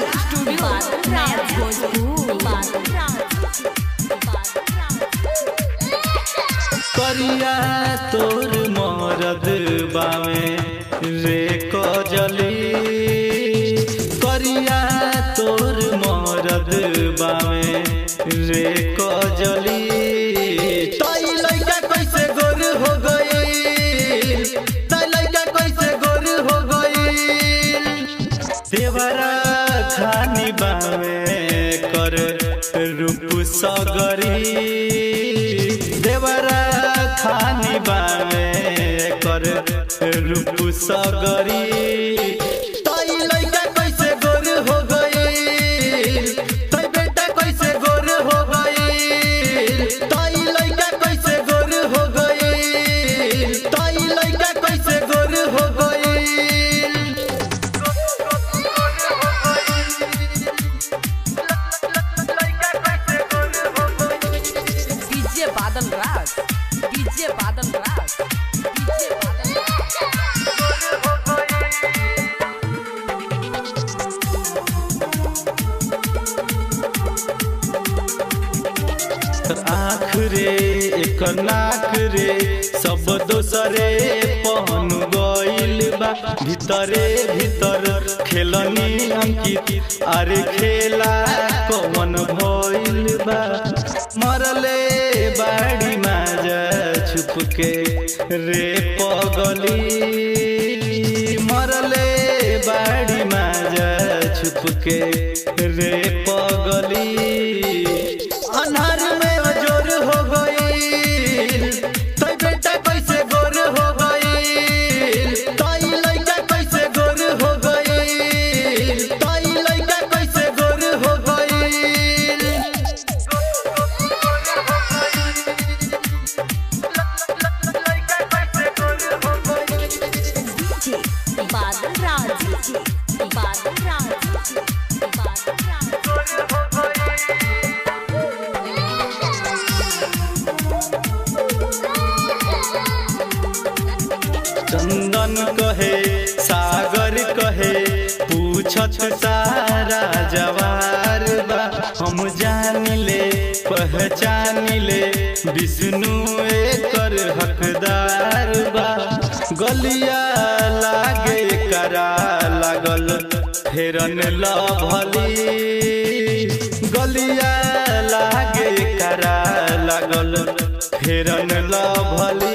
studio करिया तोर मरद बावे रे कजली करिया तोर मरद बावे रे कजली ताई लइका कैसे गोर हो गई ताई लइका कैसे गोर हो गई देवरा खानी बावे कर रूप सगरी देवरा खानी बावे कर रूप सगरी ताई लइका कैसे गोर हो गई ताई बेटा कैसे गोर हो गई ताई लइका कैसे गोर हो गई ताई लइका कैसे गोर हो गई डीजे बादल राज डीजे बादल राज डीजे बादल आँख रे एक नाक रे सब दोसरे पहन गइल बा भीतरे भीतर खेलनी अंकित अरे खेला कौन भइल बा मरले बाड़ी माजा छुप के रे पगली मरले बाड़ी माजा छुप के रे पगली अन्हार में जोर हो गई ताई बेटा कैसे गोर हो गई ताई लइका कैसे गोर हो गई ताई लइका कैसे गोर हो गई बादल राज बादल राज बादल राज चंदन कहे सागर कहे पूछत सारा जवार बा हम जान ले पहचान ले विष्णु एकर हकदार बा गलिया लागे करा लागल फेरन लभली गलिया लागे करा लागल फेरन लभली